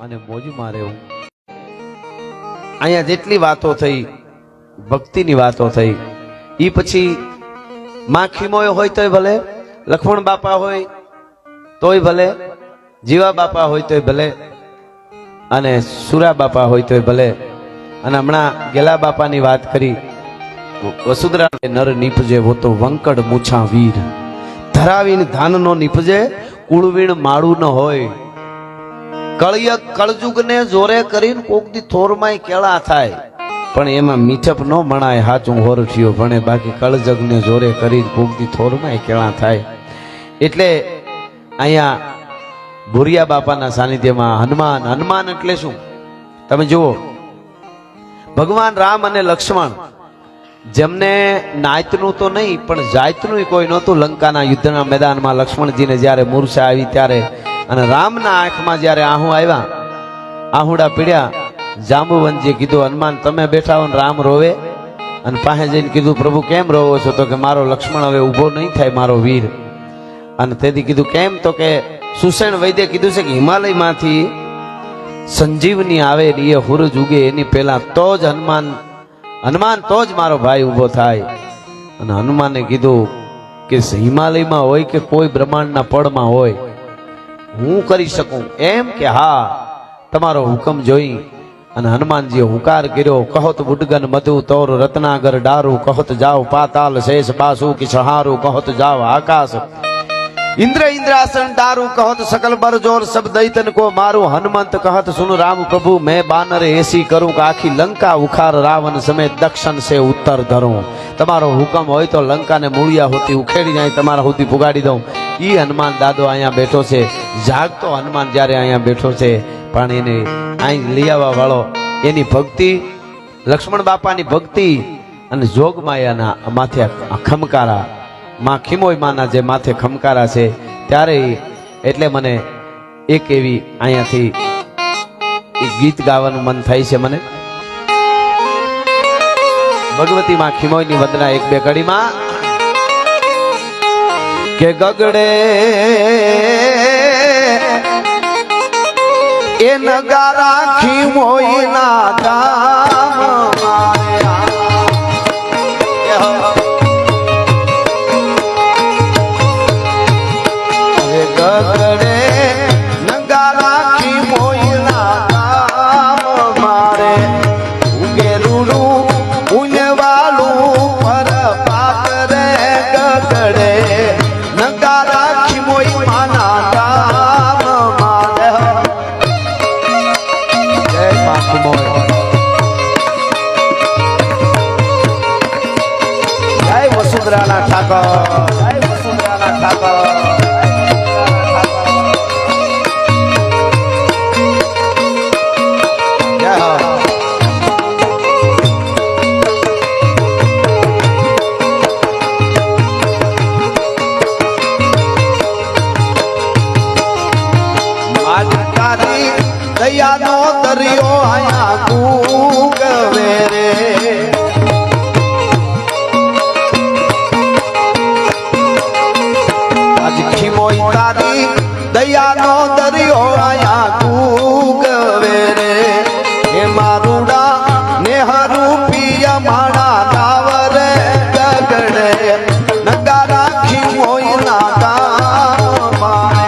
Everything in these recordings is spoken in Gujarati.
અને મોજમાં રહેવું. અહીંયા જેટલી વાતો થઈ, ભક્તિની વાતો થઈ, એ પછી માં ખીમોય હોય તોય ભલે, લક્ષ્મણ બાપા હોય તોય ભલે, જીવા બાપા હોય તોય ભલે, અને સુરા બાપા હોય તોય ભલે. અને હમણાં ગેલા બાપાની વાત કરી, વસુંધરા નર નીપજે વો તો વંકડ મૂછા વીર, ધરાવીને ધાન નો નીપજે કુળવીણ માળું ન હોય. કળિયક કળજુગ ને જોરે કરીને કોક દી થોરમાંય કેળા થાય, પણ એમાં મીઠપ ન મણાય હાચું હોરઠિયો ભણે, બાકી કળજગ ને જોરે કરીને કોક દી થોરમાંય કેળા થાય. એટલે અહીંયા ભુરિયા બાપાના સાનિધ્યમાં હનુમાન, હનુમાન એટલે શું તમે જુઓ, ભગવાન રામ અને લક્ષ્મણ જેમને નાયતનું તો નહીં પણ જાયતનું કોઈ નહોતું. લંકાના યુદ્ધના મેદાનમાં લક્ષ્મણજીને જ્યારે મૂર્છા આવી ત્યારે અને રામના આંખમાં જ્યારે આહું આવ્યા, આહુડા પીડ્યા, જાંબુવનજીએ કીધું હનુમાન તમે બેઠા હો ને રામ રોવે. અને પાસે જઈને કીધું પ્રભુ કેમ રોવો છો? તો કે મારો લક્ષ્મણ હવે ઊભો નહીં થાય, મારો વીર. અને તેથી કીધું કેમ? તો કે સુષેણ વૈદ્ય કીધું છે કે હિમાલયમાંથી સંજીવની આવે ને એ હુરજ ઉગે એની પહેલા તો જ હનુમાન તો જ મારો ભાઈ ઊભો થાય. અને હનુમાને કીધું કે હિમાલયમાં હોય કે કોઈ બ્રહ્માંડના પડમાં હોય, હું કરી શકું એમ? કે હા, તમારો હુકમ જોઈ. અને હનુમાનજીએ હુકાર કર્યો, કહત બુડગન મધુ તોર રત્નાગર ડારું, કહત જાઓ પાતાલ શેષ બાસુ કે સહારું, કહત જાઓ આકાશ इंद्र इंद्रासन दारू, कहत सकल बर जोर सब दैतन को मारू. हनुमंत कहत सुन राम प्रभु मैं बानर ऐसी करूं कि आखी लंका उखार रावण समेत दक्षिण से उत्तर धरूं. तमारो हुकम होय तो लंका ने मूळिया होती उखेड़ी जाए, तमारा होती पुगाड़ी दऊं. ई हनुमान दादो अहींया बैठो छे, जागतो हनुमान ज्यारे अहींया बैठो छे, पण एने અહીં લઈ આવવા વાળો એની ભક્તિ, લક્ષ્મણ બાપાની ભક્તિ અને જોગમાયાના માથે ખમકારા, માં ખીમોય માના જે માથે ખમકારા છે ત્યારે એટલે મને એક એવી અહીંયાથી એક ગીત ગાવાનું મન થાય છે મને. ભગવતી માં ખીમોયની વંદના એક બે કડીમાં કે ગગડે એ નગારા ખીમોયના ગામ ગગડે નગારા ખીમોયના ગામ મારે ઉગે રૂડું ઉનવાલું પર પાકરે. ગગડે નગારા ખીમોય માના ગામ મારે. જય મા ખીમોય, જય વસુંધરાના ઠાકોર, જય વસુંધરાના ઠાકોર. દયાનો દરિયો આયા કૂગવે રે. આજ ખીમોય તારી દયાનો દરિયો આયા કૂગવે રે. હે મારુડા નેહરુ પિય માડા દાવરે. ગગડે નગારા ખીમોય ના ગામ મારે.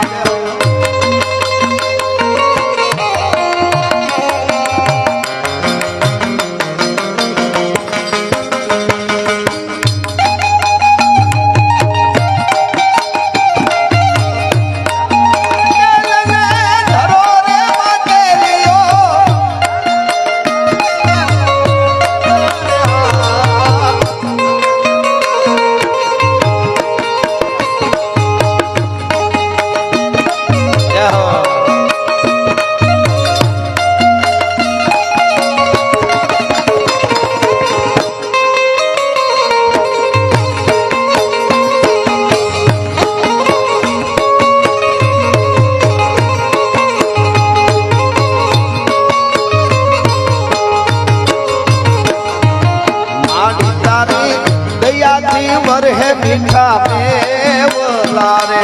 દયાથી વરહે મીઠા મેવલા રે.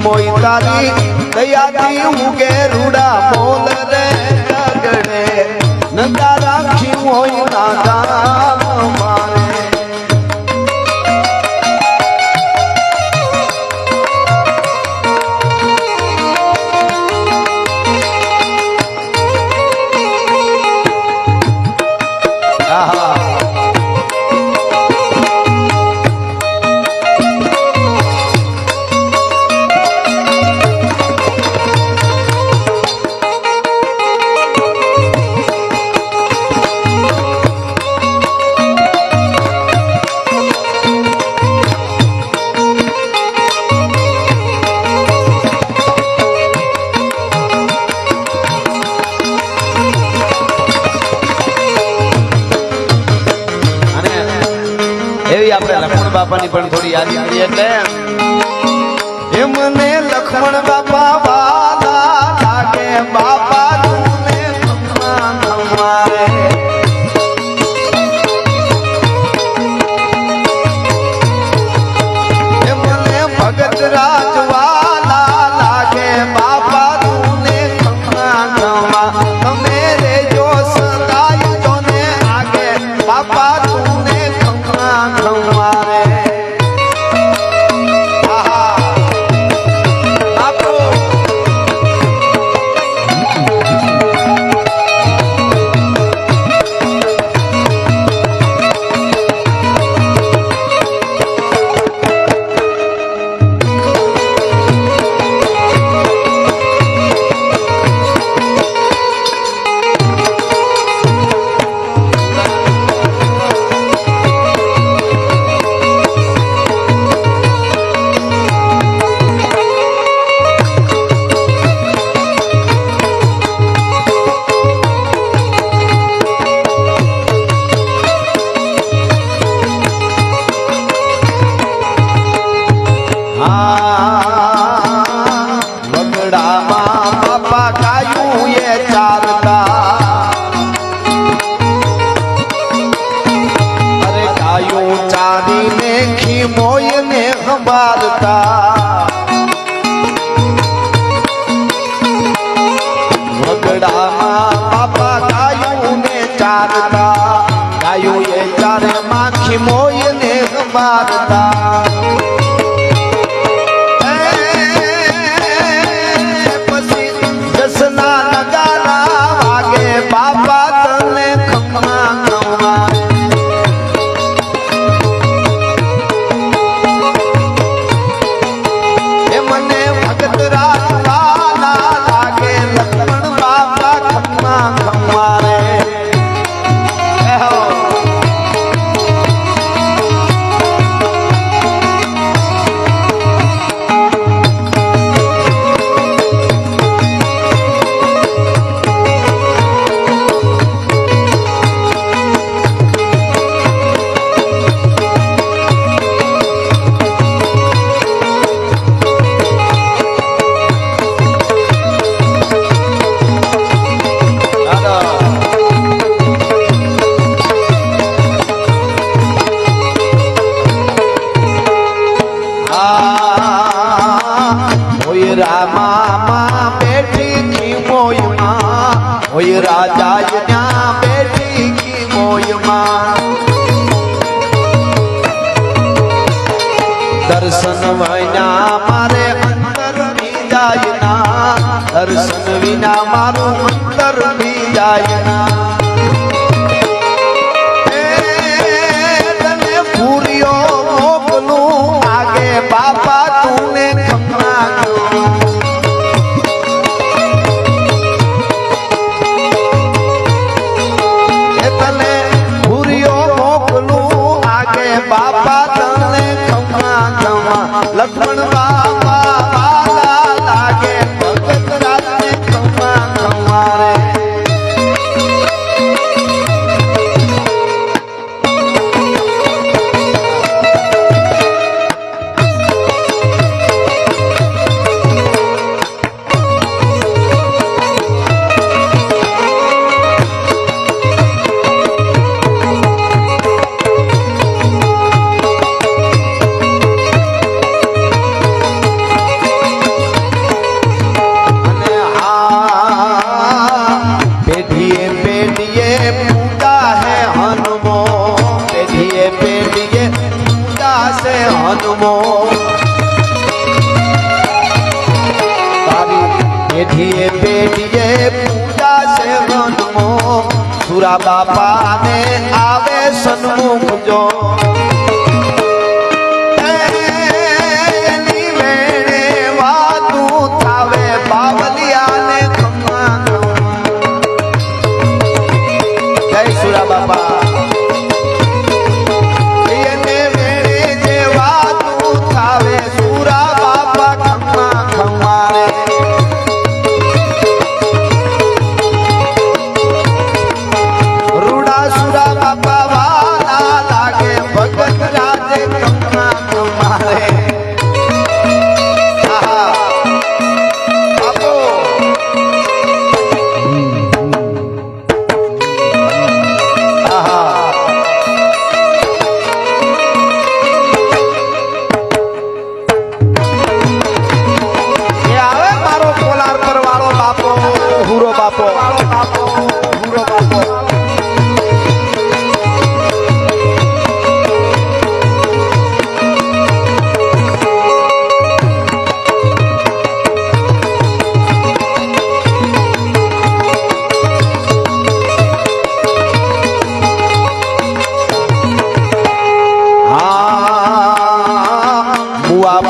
ખીમોય તારી દયાથી ઉગે રૂડા બોલ રે ગગડે નગારા ખીમોય ના ગામ મારે એવી આપણે લક્ષ્મણ બાપાની પણ થોડી યાદ કરીએ એટલે મને લક્ષ્મણ બાપા વાલા લાગે બાપા તુને તમારે મને ભગત રાજવાલા લાગે બાપા તુને તમા તમે રે જો સદાય જોને આગે બાપા તુને તમારે બાપા ગાયું ને ચારતા ગાયું એ ચારે માખી મોય ને મારતા પછી જસના નગારા વાગે બાપા તને ખમ્મા ખમ્મા એ મને ભગત રાજવાલા લાગે લક્ષ્મણ બાપા ખમ્મા ખમ્મા રે રાજા ત્યાં બેઠી કી મોયમાં દર્શન વિના મારે અંતર જાય ના દર્શન વિના મારું અંતર જાય ના તને પૂર્યો મોકલું આગે બાપા તુને ખમ્મા બાપા તને ખમ્મા ખમ્મા લક્ષ્મણ બાપા વાલા લાગે ભગત રાજને ખમ્મા ખમ્મા રે પેઢીએ પેઢીએ પૂજા છે વનમો સુરા બાપાને આવે સન્મુખ જો એની વેણે વાતું થાવે બાવલિયાને ખમ્મા જય સુરા બાપા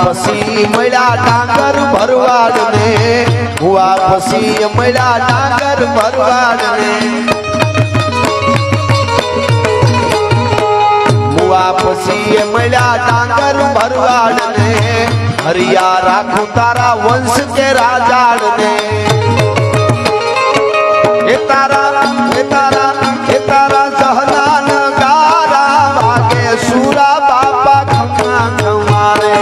પછી મળ્યા ડાંગર ભરવાડ ને હુઆ પછી મળ્યા ડાંગર ભરવાડ ને હુઆ પછી મળ્યા ડાંગર ભરવાડ ને હરિયા રાખું તારા વંશ કે રાજાડ ને એ તારા જહનાન ગારા વાગે સુરા બાપા ખમ્મા ખમ્મા રે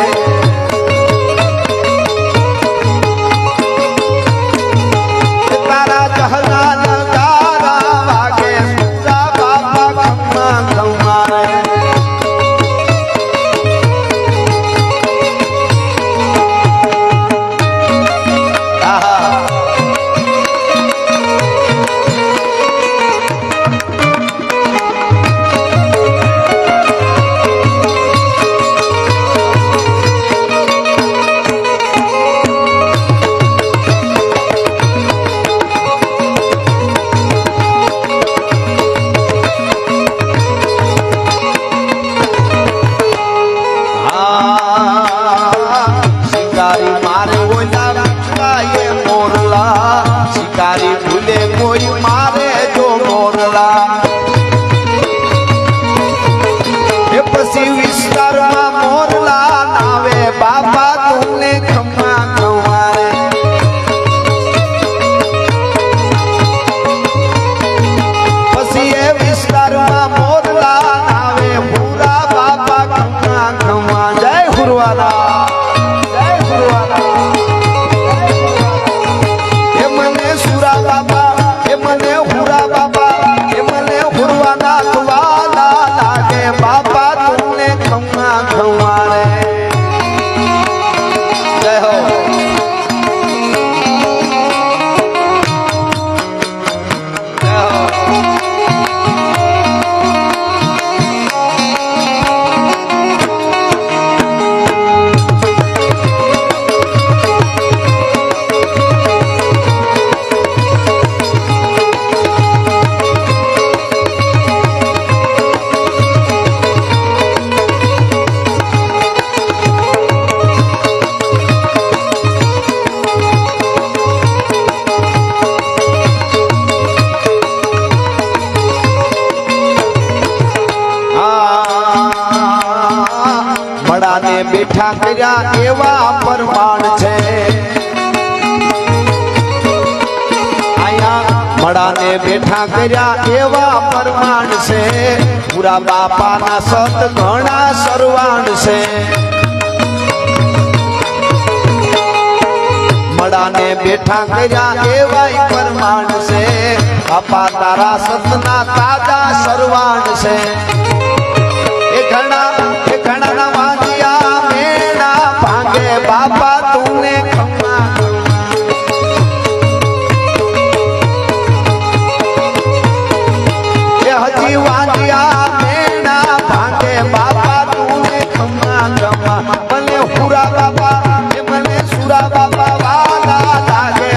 બેઠા કર્યા એવા પરમાણ છે આયા મળાને બેઠા કર્યા એવા પરમાણ છે પૂરા બાપાના સત ઘણા સરવાણ છે મળાને બેઠા કર્યા એવા પરમાણ છે બાપા તારા સતના તાજા સરવાણ છે એ ઘણા ના વાંધિયા મેણા ભાંગે બાપા તુને ખમ્મા એ હજી વાંધિયા મેણા ભાંગે બાપા તુને ખમ્મા ખમ્મા મને હુરા બાપા એ મને સુરા બાપા વાલા લાગે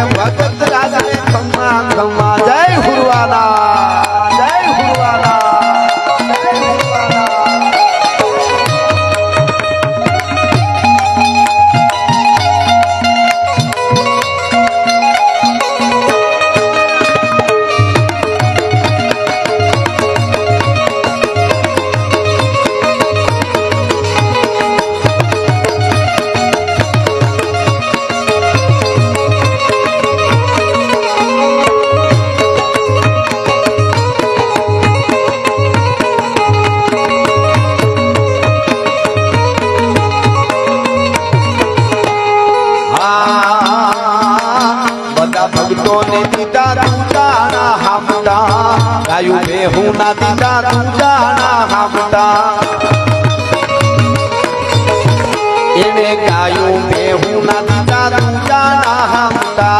બેહું ના દીધા દૂજાના હામટા એને ગાયું બેહું ના દીધા દૂજાના હામટા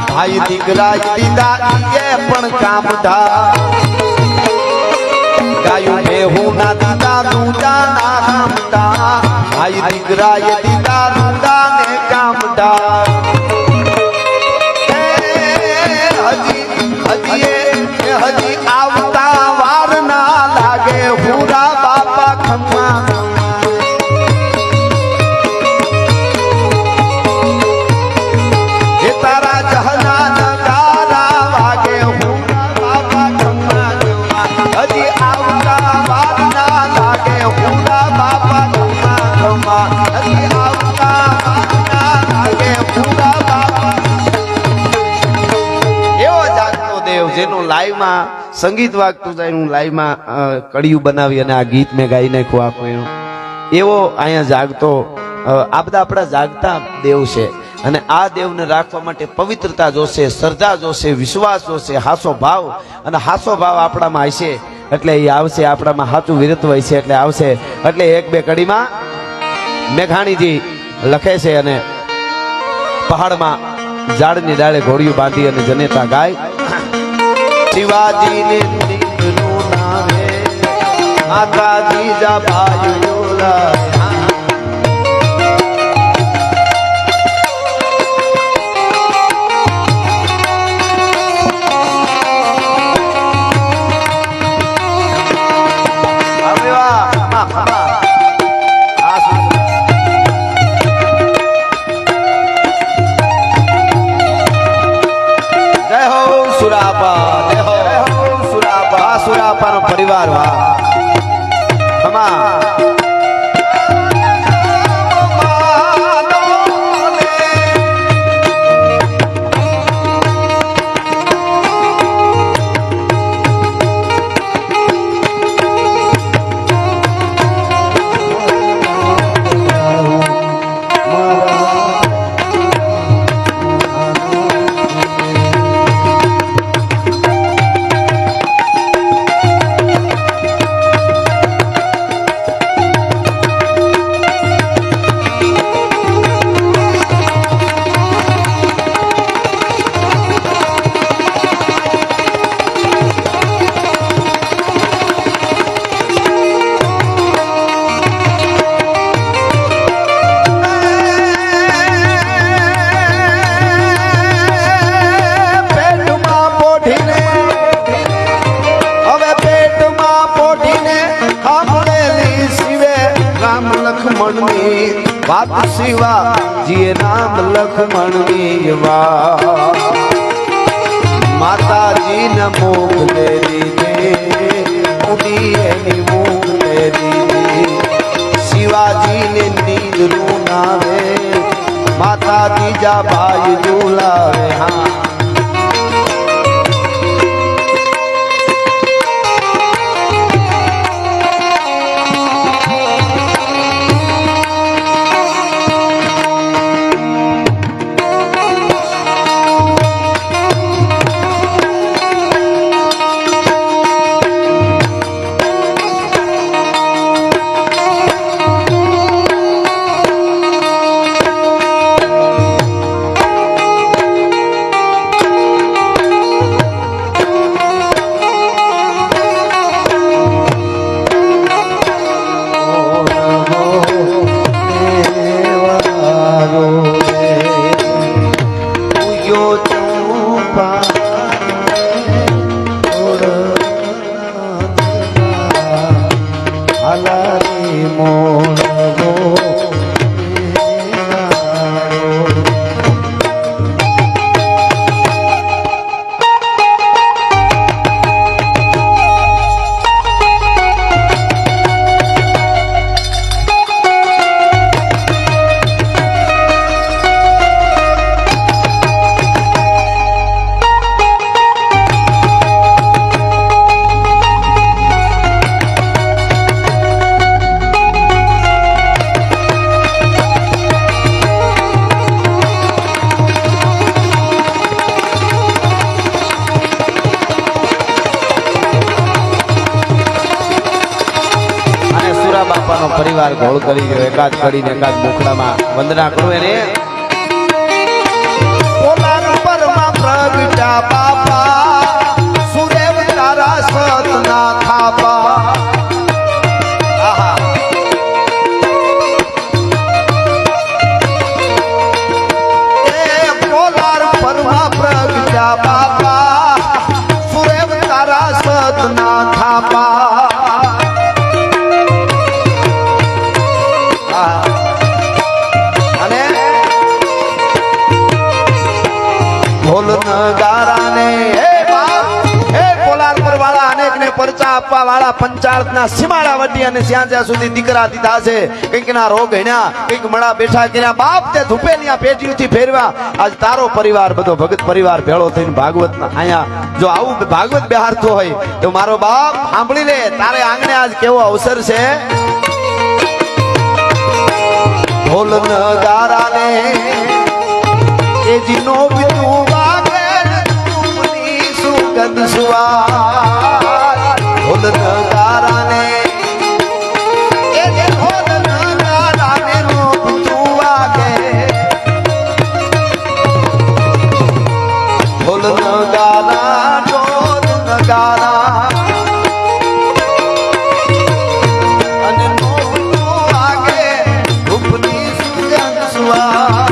ભાઈ દીકરા દીધા એ પણ કામધા ગાયું બેહું ના દીધા દૂજાના હામટા ભાઈ દીકરા દીધા દૂધા ને કામધા હજી આવતા વાર ના લાગે હુરા બાપા ખમ્મા એ તારા જહના નગારા વાગે હુરા બાપા ખમ્મા હજી આવતા વાર ના લાગે હુરા બાપા ખમ્મા ખમ્મા હજી આવતા વાર ના લાગે હુરા બાપા જેનું લાઈવમાં સંગીત વાગતું જાય હું લાઈવમાં કડિયું બનાવી અને આ ગીત મેં ગાઈ નાખ્યું આખું એનું એવો અહીંયા જાગતો આ બધા આપણા જાગતા દેવ છે અને આ દેવને રાખવા માટે પવિત્રતા જોશે શ્રદ્ધા જોશે વિશ્વાસ જોશે હાસો ભાવ અને હાસો ભાવ આપણામાં હશે એટલે એ આવશે આપણામાં સાચું વીરત્વ છે એટલે આવશે એટલે એક બે કડીમાં મેઘાણીજી લખે છે અને પહાડમાં ઝાડની ડાળે ઘોડિયું બાંધી અને જનેતા ગાય શિવાજી ને દીકરું નામે માતાજી જા ભાઈઓ સુરાપાનો પરિવાર વાહ વાત શિવા જીએ નામ લખમણની વા માતાજી ન મોકલે દીધે ઉડી એની મોકલે દીધી શિવાજી ને નીંદ નું નાવે માતાજી જા ભાઈ ઝુલાવે હા પરિવાર ગોળ કરી ગયો એકાદ કરીને એકાદ મુખડામાં વંદના કરું એને પોલાર પરમાં પ્રગટા બાપા સુરેવ તારા સતના થાપા પોલાર પરમાં પ્રગટા બાપા સુરેવ તારા સતના થાપા અને ઢોલ નગારાને હે પોલાર પર વાળા અનેક ને પરચા આપવા વાળા પંચાળના સીમાડા વડી અને જ્યાં જ્યાં સુધી દીકરા દીધા છે કંઈક ના રોગ હણ્યા કંઈક મળા બેઠા કર્યા બાપ તે ધુપેલિયા પેટીઓથી ફેરવા આજ તારો પરિવાર બધો ભગત પરિવાર ભેળો થઈને ભાગવતના અહીંયા જો આવું ભાગવત બેહારતો હોય તો મારો બાપ સાંભળી લે તારે આંગણે આજ કેવો અવસર છે ઢોલ નગારાને એ જીનો વિનું વાગે તુમની સુગંધ સુવાસ ઢોલ નગારાને એ ઢોલ નગારાને નો વિનું વાગે ઢોલ નગારા અને નો વિનું વાગે ધૂપની સુગંધ સુવાસ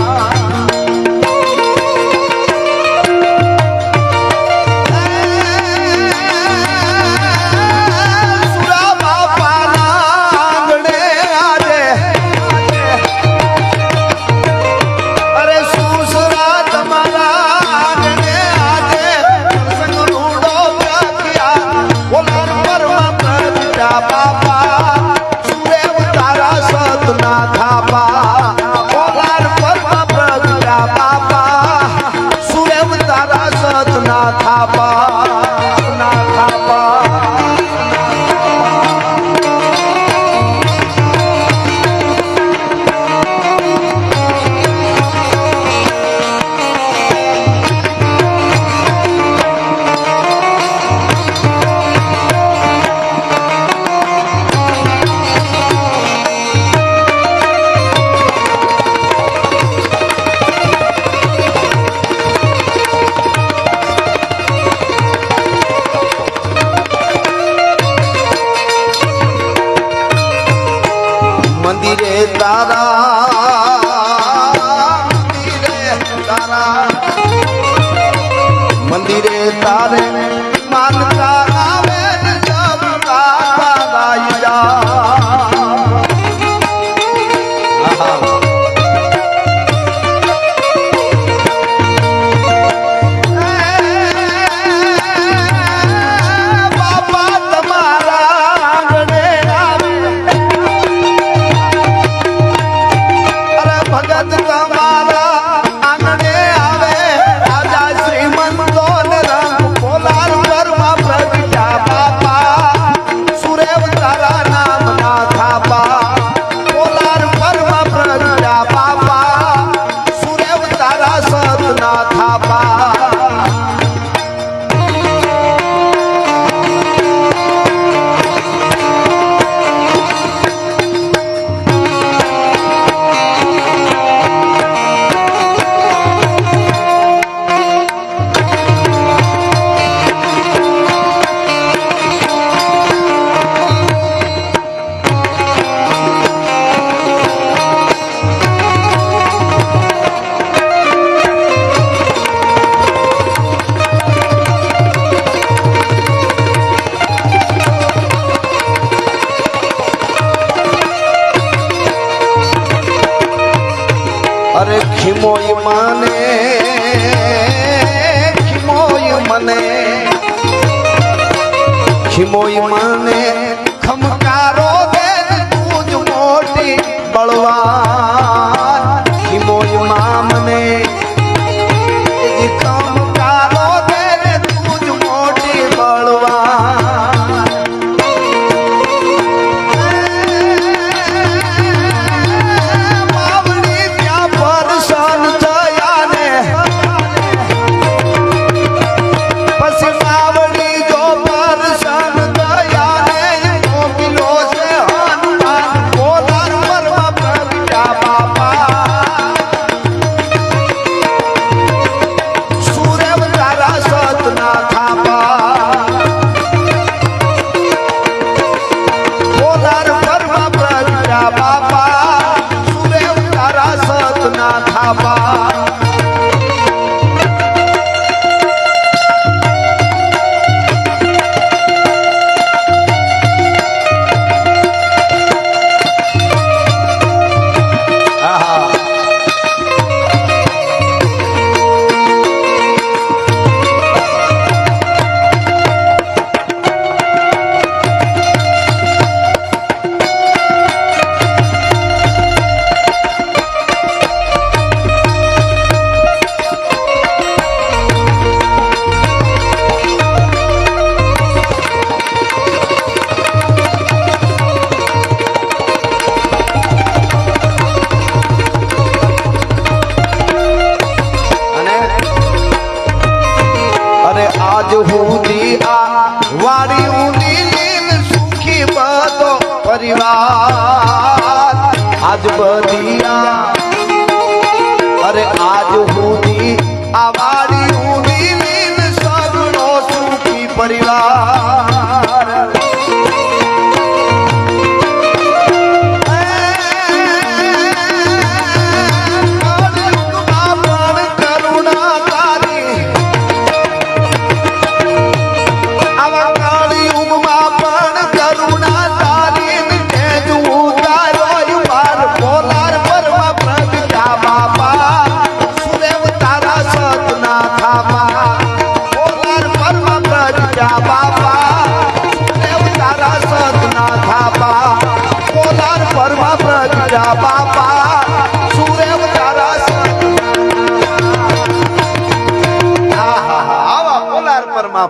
મંદિરે તારે માનતા આવે જબ તારાઈ બાપા તમારા આંગણે આવે ભગત તમારા આંગણે આવે રાજા શ્રીમંતો ને રંગ પોલાર પરમાં પ્રગટ્યા બાપા સુરેવ તારા નામ ના થાપા પોલાર પરમાં પ્રગટ્યા બાપા સુરેવ તારા સત ના થાપા અરે ખીમોય મને ખીમોય મને ખમકારો દે તું જ મોટી બળવાન ખીમોય મને ખમકારો દે તું જ મોટી બળવાન માવડી ત્યાં પરસન થયા ને પછી માવડી જો પરસન થયા ને મોકલો છે હનુમાન સુધી આ વાડી ઊંધી લીન સગડો સુખી પરિવાર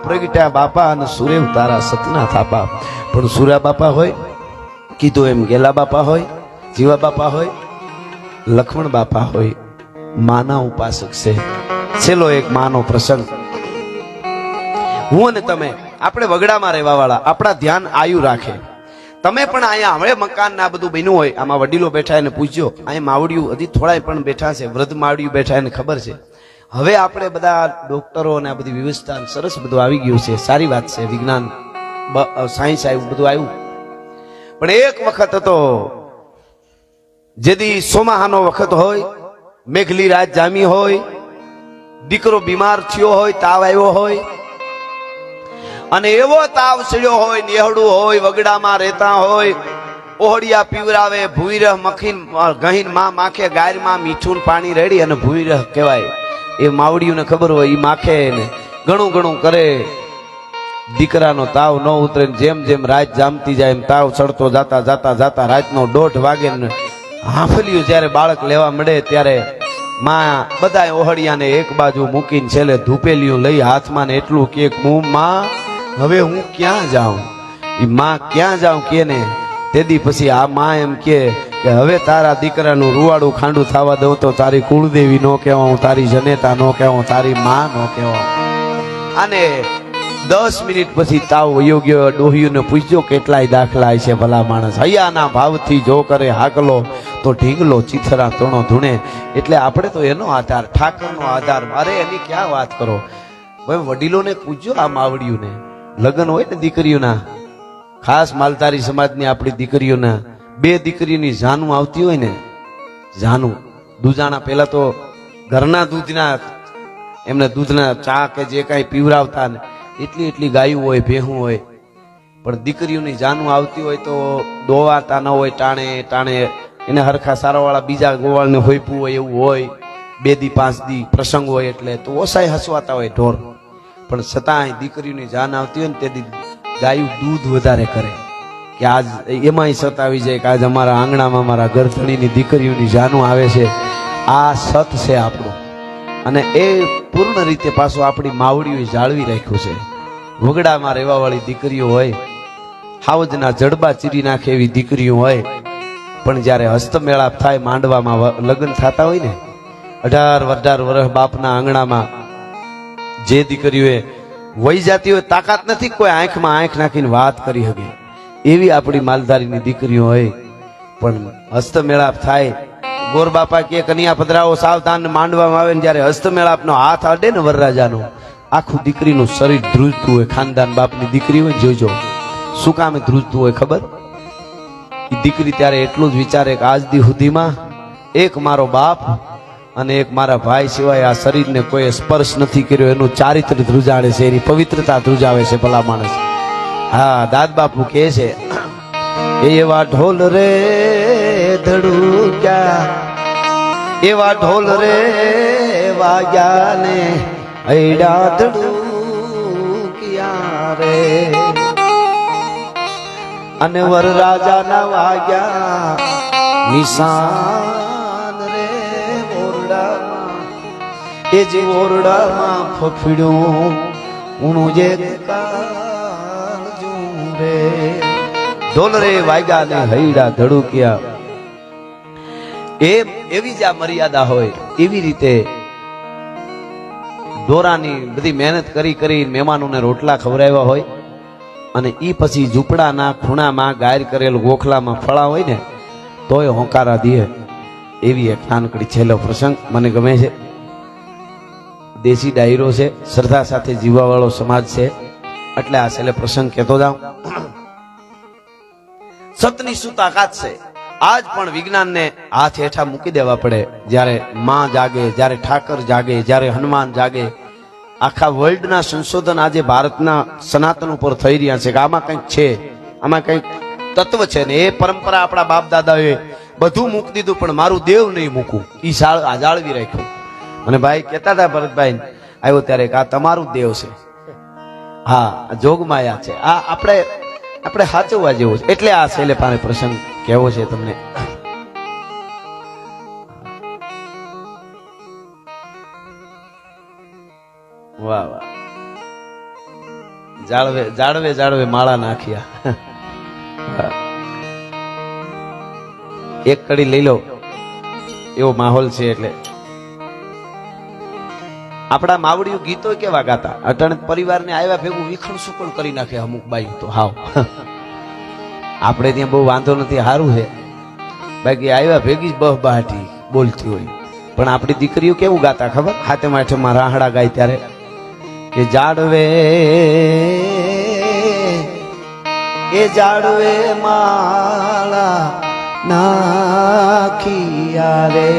પ્રગટ્યા બાપા અને સુરેવ તારા સતના થાપા. પણ સુરા બાપા હોય, કીધું એમ ગેલા બાપા હોય, જીવા બાપા હોય, લક્ષ્મણ બાપા હોય, માના ઉપાસક છે. છેલ્લો એક માનો પ્રસંગ. હું અને તમે આપણે વગડામાં રહેવા વાળા, આપણા ધ્યાન આયુ રાખે. તમે પણ અહીંયા હવે મકાન ના બધું બન્યું હોય, આમાં વડીલો બેઠા એને પૂછજો. અહીંયા માવડિયું હજી થોડા પણ બેઠા છે, વૃદ્ધ માવડિયું બેઠા એને ખબર છે. હવે આપણે બધા ડોક્ટરો અને આ બધી વ્યવસ્થા સરસ બધું આવી ગયું છે, સારી વાત છે. વિજ્ઞાન સાયન્સ આવ્યું, બધું આવ્યું. પણ એક વખત હતો જેદી સોમાહાનો વખત હોય, મેઘલી રાત જામી હોય, દીકરો બીમાર થયો હોય, તાવ આવ્યો હોય, અને એવો તાવ ચડ્યો હોય, નેહડું હોય, વગડામાં રહેતા હોય, ઓહડિયા પીવરાવે, ભૂઈરહ મખીન ગહીન માં માખે, ગાયરમાં મીઠું પાણી રેડી અને ભૂઈરહ કહેવાય. એ માવડીઓને ખબર હોય, એ માખે ને ઘણું ઘણું કરે. દીકરાનો તાવ ન ઉતરે, જેમ જેમ રાત જામતી જાય એમ તાવ ચડતો જાતા જાતા જાતા રાતનો 1:30 વાગે હાંફલ્યું જ્યારે બાળક લેવા મળે ત્યારે માં બધા ઓહડિયાને એક બાજુ મૂકીને છેલ્લે ધૂપેલિયું લઈ હાથમાં ને એટલું કે માં હવે હું ક્યાં જાઉં? એ માં ક્યાં જાઉં કે ને તેદી પછી આ માં એમ કે હવે તારા દીકરાનું રૂવાડું ખાંડું થવા દઉં તો તારી કુળદેવી નો કહેવાઉં, તારી જનેતા નો કહેવાઉં, તારી માં નો કહેવાઉં. અને 10 મિનિટ પછી તાવ યોગ્ય ડોહિયુંને પૂછજો કેટલાય દાખલા છે ભલા માણસ. હૈયાના ભાવથી જો કરે હાકલો તો ઢીંગલો ચીથરા તણો ધૂણે. એટલે આપણે તો એનો આધાર, ઠાકરનો આધાર. અરે એની ક્યાં વાત કરો ભાઈ, વડીલોને પૂછજો. આ માવડીઓને લગ્ન હોય ને દીકરીઓના, ખાસ માલધારી સમાજની આપણી દીકરીઓના 2 દીકરીની જાનું આવતી હોય ને, જાનું દૂધાણા, પેલા તો ઘરના દૂધના એમને દૂધના ચા કે જે કાંઈ પીવરાવતા ને એટલી ગાયું હોય, ભેહું હોય. પણ દીકરીઓની જાનું આવતી હોય તો દોવાતા ન હોય, ટાણે ટાણે એને હરખા સારાવાળા બીજા ગોવાળને હોઈપું હોય એવું હોય. 2 દી 5 દી પ્રસંગ હોય એટલે તો ઓસાય હસવાતા હોય ઢોર. પણ છતાંય દીકરીઓની જાન આવતી હોય ને તેથી ગાયું દૂધ વધારે કરે કે આજ એમાંય સતાવી જાય કે આજ અમારા આંગણામાં મારા ગરધણીની દીકરીઓની જાનું આવે છે. આ સત છે આપણું, અને એ પૂર્ણ રીતે પાછું આપણી માવડીઓ જાળવી રાખ્યું છે. વગડામાં રહેવાવાળી દીકરીઓ હોય, હાવજના જડબા ચીરી નાખે એવી દીકરીઓ હોય, પણ જ્યારે હસ્તમેળાપ થાય, માંડવામાં લગ્ન થતા હોય ને, 18 વર્ષ બાપના આંગણામાં જે દીકરીઓએ વહી જતી હોય, તાકાત નથી કોઈ આંખમાં આંખ નાખીને વાત કરી શકે એવી આપણી માલધારીની દીકરીઓ હોય. પણ હસ્તમેળાપ થાય, ગોર બાપા કે કન્યા પધરાવો સાવધાન, માંડવામાં આવે ને જ્યારે હસ્તમેળાપનો હાથ અડે ને વરરાજાનો, આખું દીકરીનું શરીર ધ્રુજતું હોય. ખાનદાન બાપની દીકરી હોય, જોજો શું કામે ધ્રુજતું હોય ખબર? એ દીકરી ત્યારે એટલું જ વિચારે કે આજ દી સુધીમાં એક મારો બાપ અને એક મારા ભાઈ સિવાય આ શરીરને કોઈ સ્પર્શ નથી કર્યો. એનું ચારિત્ર ધ્રુજાડે છે, એની પવિત્રતા ધ્રુજાવે છે ભલા માણસ. હા, દાદ બાપુ કહે છે, એવા ઢોલ રે ધડુક્યા, એવા ઢોલ રે વાગ્યા ને હૈડા ધડુક્યા રે, અને વરરાજાના વાગ્યા નિશાન રે ઓરડામાં. એ જે ઓરડામાં ફફડ્યું ઊણું જે કાળજું રે, ઢોલ રે વાગ્યા ને હૈડા ધડુક્યા. એવી જ આ મર્યાદા હોય. એવી રીતે દોરાની બધી મહેનત કરી કરી મહેમાનોને રોટલા ખવડાવ્યા હોય, અને ઈ પછી ઝૂંપડાના ખૂણામાં ગાયર કરેલ ગોખલામાં ફળા હોય ને તોય હોંકારા દે. એવી એક નાનકડી છેલ્લો પ્રસંગ મને ગમે છે. દેશી ડાયરો છે, શ્રદ્ધા સાથે જીવવાવાળો સમાજ છે, એટલે આ છેલ્લે પ્રસંગ કહેતો જાઉં. સતની શું તાકાત છે, આજ પણ વિજ્ઞાનને હાથ હેઠા મૂકી દેવા પડે. જ્યારે માં જાગે, જ્યારે ઠાકર જાગે, જ્યારે હનુમાન જાગે, આખા વર્લ્ડના સંશોધન આજે ભારતના સનાતન ઉપર થઈ રહ્યા છે કે આમાં કંઈક છે, આમાં કંઈક તત્વ છે. ને એ પરંપરા આપણા બાપ દાદાએ બધું મૂકી દીધું, પણ મારું દેવ નહીં મૂકું, એ જાળવી રાખ્યું. અને ભાઈ કહેતા હતા ભરતભાઈ આવ્યો ત્યારે કે આ તમારું દેવ છે, હા જોગમાયા છે, આ આપણે સાચવવા જેવું છે. એટલે આ છેલ્લે પાને પ્રસંગ કેવો છે તમને. વાહ વાહ, જાળવે જાળવે જાળવે માળા નાખ્યા. એક કડી લઈ લો એવો માહોલ છે. એટલે આપણા માવડિયું ગીતો કેવા ગાતા, અટણ પરિવારને આવ્યા ભેગું વિખણ સુકણ કરી નાખે અમુક બાયું તો હાવ. આપણે ત્યાં બહુ વાંધો નથી, સારું છે. બાકી આવ્યા ભેગી જ બહબાટી બોલતી હોય. પણ આપણી દીકરીઓ કેવું ગાતા ખબર, હાથેમાં આઠમાં રાહડા ગાય ત્યારે કે જાડવે એ જાડવે માળા નાખિયા રે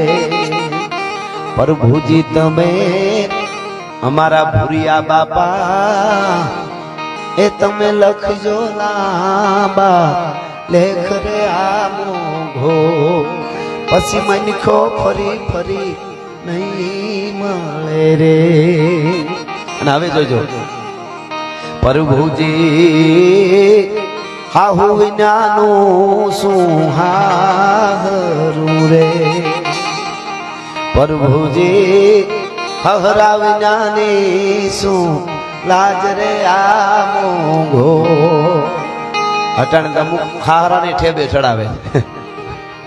પ્રભુજી તમે અમારા ભૂરિયા બાપા, એ તમે લખજો લાંબા લેખ રે આ મોઘો, પછી મનખો ફરી ફરી નહીં મળે રે. અને હવે જોજો પ્રભુજી હાહુ વિનાનું શું હારું રે, પ્રભુજી હહરા વિનાની શું લાજ રે આ મોઘો. અટાણે અમુક ખારાને ઠેબે ચડાવે,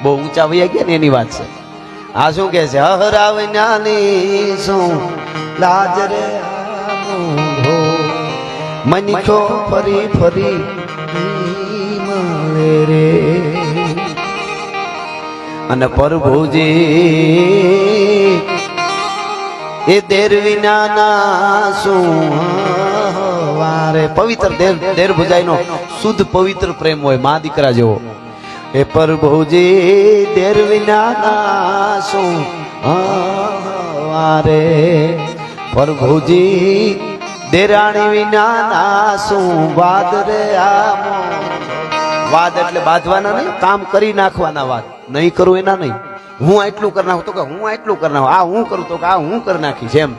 બહુ ઊંચા વૈયા ગયા ને એની વાત છે. આ શું કે છે, હહરા વિનાની શું લાજ રે આ મોઘો, મનખો ફરી ફરી મળે રે. અને પ્રભુજી એ દેર વિનાના શું વારે. પવિત્ર દેર ભુજાઈનો શુદ્ધ પવિત્ર પ્રેમ હોય મા દીકરા જેવો. એ પ્રભુજી દેર વિનાના શું વારે, પ્રભુજી દેરાણી વિનાના શું વાદ રે આમો. વાદ એટલે બાંધવાના નહીં, કામ કરી નાખવાના વાદ. નહીં કરું એના નહીં, હું આટલું કરી નાખું તો કે હું આટલું કરી નાખું, આ હું કરું તો કે આ હું કરી નાખીશ એમ.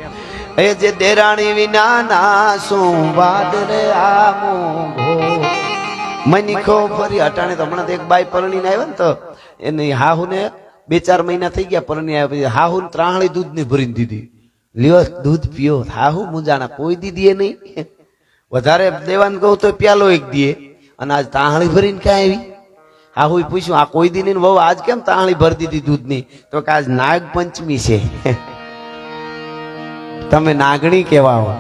એ જે દેરાણી વિનાના શું વાદ રે આમો ઘો, મનખો ફરી. અટાણે તો હમણાં એક બાઈ પરણીને આવ્યા ને તો એને હાહુ ને 2-4 મહિના થઈ ગયા પરણી આવ્યા પછી હાહુ ને ત્રાહળી દૂધ ની ભરીને દીધી. લ્યો દૂધ પીઓ. હાહુ મુજાણા કોઈ દીધી નહીં, વધારે દેવાનું કહું તો પ્યાલો એક દીએ. અને આજ તાહળી ભરીને ક્યાં આવી. હાહુ પૂછ્યું આ કોઈ દી નહીં વહુ આજ કેમ તાહળી ભરી દીધી દૂધની, તો કે આજ નાગ પંચમી છે, તમે નાગણી કેવા હો.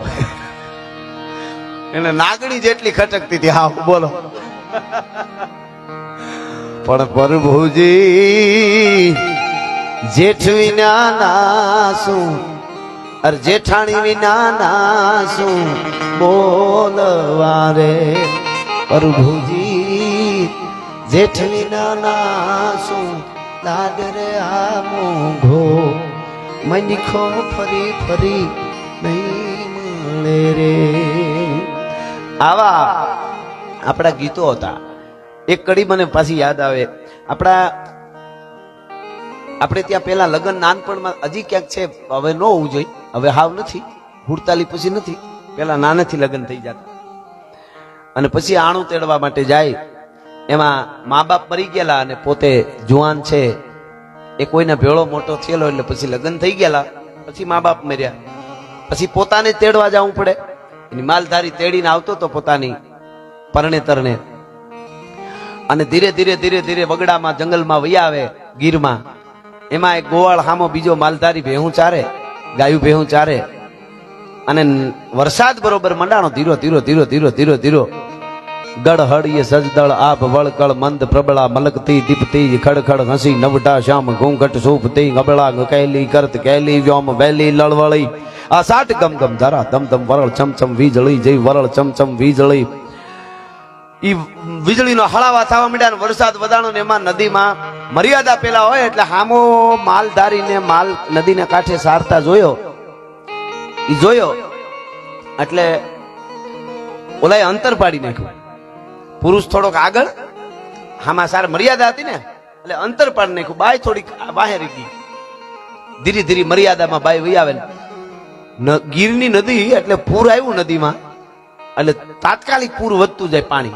એને નાગણી જેટલી ખટકતી હતી હાહુ, બોલો. પણ પ્રભુજી જેઠ વિના શું અરે જેઠાણી વિના શું બોલવારે, પ્રભુજી જેઠ વિના શું લાડ રે આ મોઘો, મનખો ફરી ફરી નહીં મળે રે. આવા આપણા ગીતો હતા. એક કડી મને પાછી યાદ આવે, આપણે ત્યાં પેલા લગ્ન નાનપણમાં હજી ક્યાંક છે, હવે ન હોવું જોઈએ, હવે હાવ નથી, 48 પછી નથી, પેલા નાનેથી લગ્ન થઈ જતા. અને પછી આણું તેડવા માટે જાય, એમાં મા બાપ મરી ગયેલા અને પોતે જુવાન છે, એ કોઈના ભેળો મોટો થયેલો, એટલે પછી લગ્ન થઈ ગયેલા, પછી મા બાપ મર્યા, પછી પોતાને તેડવા જવું પડે. એની માલધારી તેડીને આવતો તો પોતાની પરણેતરને, અને ધીરે ધીરે ધીરે ધીરે વગડામાં જંગલમાં વયા આવે ગીરમાં. એમાં એક ગોવાળ હામો બીજો માલધારી ભેહું ચારે, ગાયું ભેહું ચારે. અને વરસાદ બરોબર મંડાણો, ધીરો ધીરો ધીરો ધીરો ધીરો ધીરો ગળહળીએ સજદળ આભ વળકળ મંદ પ્રબળા મલકતી દીપતી ખડખડ હસી નવટા શ્યામ ઘૂંઘટ સૂપતી ગબળા કૈલી કરત કૈલી વ્યોમ વેલી લળવળી આ સાટ ગમ ગમ ધરા દમ દમ વરળ ચમચમ વીજળી જઈ વરળ ચમચમ વીજળી ઈ વીજળીનો હળાવા થવા માંડ્યા ને વરસાદ વધાણો ને એમાં નદીમાં મર્યાદા પેલા હોય એટલે હામો માલધારીને માલ નદીને કાંઠે સારતા જોયો એટલે ઓલાએ અંતર પાડી નાખ્યું. પુરુષ થોડોક આગળ હામાં સાર મર્યાદા હતી ને એટલે અંતર પાડી નાખ્યું. બાય થોડીક બહાર ગઈ, ધીરે ધીરે મર્યાદામાં બાય વહી આવે. ગીરની નદી એટલે પૂર આવ્યું નદીમાં એટલે તાત્કાલિક પૂર વધતું જાય પાણી.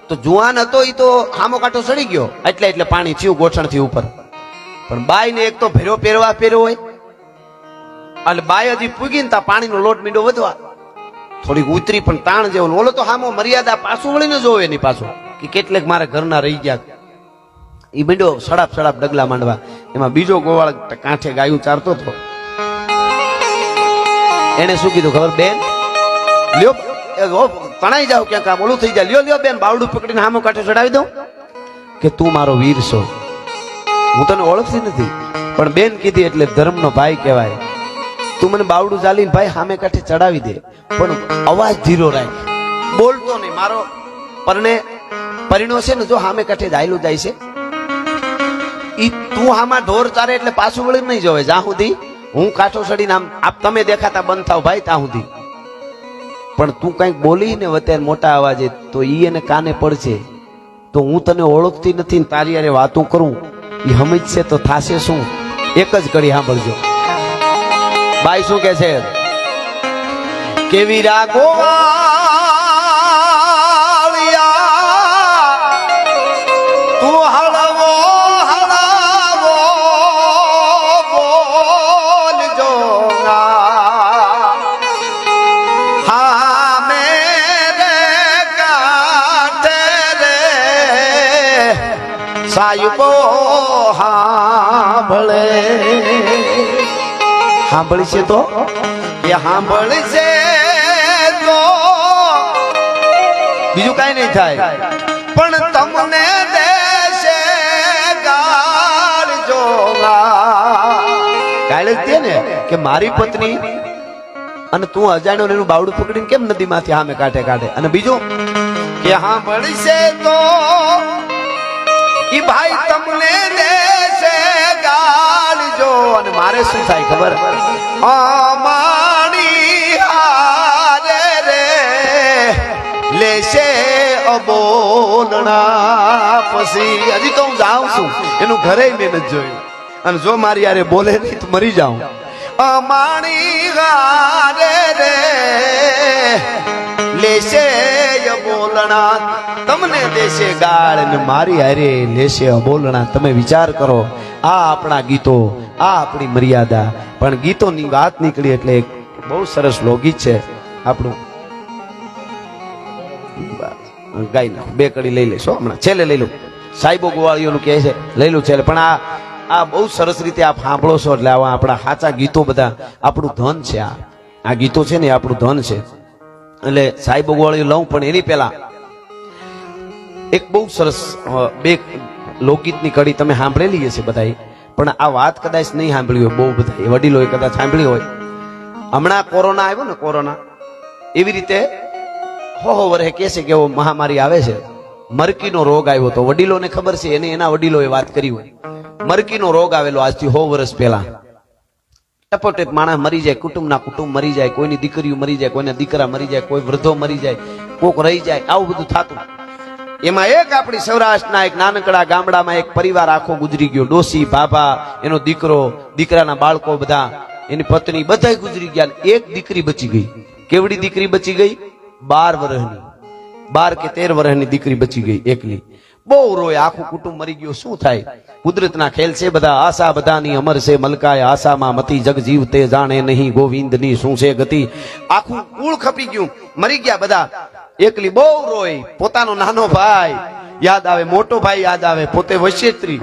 તો જુવાન હતો એ તો હામો કાંઠો સડી ગયો એટલે પાણી થયું ગોઠણથી ઉપર. પણ બાય ને એક તો ભેરો પહેર્યો હોય એટલે બાય હજી પૂગી ને તા પાણીનો લોટ મીંડો વધવા થોડીક ઉતરી પણ તાણ જેવું. ઓલો તો હામો મર્યાદા પાછું વળીને જોવે નહીં પાછો કે કેટલેક મારે ઘરના રહી ગયા. એ મીંડો સડાપ ડગલા માંડવા. એમાં બીજો ગોવાળ કાંઠે ગાયું ચારતો હતો. એને શું કીધું ખબર? બેન લ્યો તણાઈ જાવ ક્યાંક આમ ઓલું થઈ જાય. લ્યો બેન બાવડું પકડીને હામો કાંઠે ચડાવી દઉં કે તું મારો વીર છો. હું તને ઓળખતી નથી પણ બેન કીધી એટલે ધર્મનો ભાઈ કહેવાય. તું મને બાવડું ચાલીને ભાઈ સામે કાંઠે ચડાવી દે પણ અવાજ ધીરો રાખ, બોલતો નહીં. મારો પરિણો છે ને જો સામે કાંઠે જાયલું જાય છે ઈ તું હામાં ઢોર ચારે એટલે પાછું વળી નહીં જોવે. જ્યાં સુધી હું કાંઠો ચડીને આપ તમે દેખાતા બંધ થાવ ભાઈ ત્યાં સુધી. પણ તું કંઈક બોલી ને અત્યારે મોટા અવાજે તો ઈ એને કાને પડશે. તો હું તને ઓળખતી નથી તારી યારે વાતું કરું ઈ સમજશે તો થાશે શું? એક જ કડી સાંભળજો. બાઈ શું કે છે? કેવી રાગો તું હળવો બોલજો હા મેરે કાંઠે રે સાહેબો સાંભળે. સાંભળશે તો એ સાંભળશે તો બીજું કઈ નહીં થાય. પણ તમને દેશે ગાળજો. ગાળ જ ને કે મારી પત્ની અને તું અજાણ્યો એનું બાવડું પકડીને કેમ નદીમાંથી સામે કાંઠે કાઢે. અને બીજું કે સાંભળશે તો ઈ ભાઈ તમને દેશે ગાળજો. અને મારે શું થાય ખબર? અમાણી હારે રે લેશે અબોલણા. પછી હજી તો હું જાઉં છું એનું ઘરે મેં નથી જોયું. અને જો મારી યારે બોલે નહીં તો મરી જાઉં. અમાણી હારે રે લેશે અબોલણા. તમને દેશે ગાળ ને મારી હારે લેશે અબોલણા. તમે વિચાર કરો, આ આપણા ગીતો, આ આપણી મર્યાદા. પણ ગીતોની વાત નીકળી એટલે એક બહુ સરસ લોકગીત છે આપણું. ગાઈ નાખો, બે કડી લઈ લઈશું હમણાં, છેલ્લે લઈ લઉં. સાહેબો ગોવાળીઓનું કહે છે લઈ લઉં છેલ્લે. પણ આ બહુ સરસ રીતે આપ સાંભળો છો એટલે આવા આપણા સાચા ગીતો બધા આપણું ધન છે. આ ગીતો છે ને આપણું ધન છે. એટલે સાહેબો ગોવાળીઓ લઉં પણ એની પહેલા એક બહુ સરસ બે લોકગીતની કડી તમે સાંભળેલી હશે બધાએ. પણ આ વાત કદાચ નહીં સાંભળી હોય બહુ બધા વડીલોએ કદાચ સાંભળી હોય. હમણાં કોરોના આવ્યો ને, કોરોના એવી રીતે હો વર્ષે કહે છે કે એવો મહામારી આવે છે. મરકીનો રોગ આવ્યો તો વડીલોને ખબર છે, એને એના વડીલોએ વાત કરી હોય. મરકીનો રોગ આવેલો આજથી 100 વર્ષ પહેલા. ટપોટેપ માણસ મરી જાય, કુટુંબના કુટુંબ મરી જાય, કોઈની દીકરીઓ મરી જાય, કોઈના દીકરા મરી જાય, કોઈ વૃદ્ધો મરી જાય, કોક રહી જાય, આવું બધું થતું. એમાં એક આપણી સૌરાષ્ટ્રના એક નાનકડા ગામડામાં એક પરિવાર આખો ગુજરી ગયો. ડોસી, બાબા, એનો દીકરો, દીકરાના બાળકો બધા, એની પત્ની બધા ગુજરી ગયા. એક દીકરી બચી ગઈ. કેવડી દીકરી બચી ગઈ? 12 વર્ષની, 12 કે 13 વર્ષની દીકરી બચી ગઈ એકલી. બહુ રોય, આખું કુટુંબ મરી ગયું. શું થાય? કુદરતના ખેલ છે બધા. આશા બધાની અમર છે મલકાય, આશામાં મતી જગ જીવ તે જાણે નહીં ગોવિંદની શું છે ગતિ. આખું કુળ ખપી ગયું, મરી ગયા બધા. એકલી બહુ રોય. પોતાનો નાનો ભાઈ યાદ આવે, મોટો ભાઈ યાદ આવે, પોતે વૈશ્યત્રી,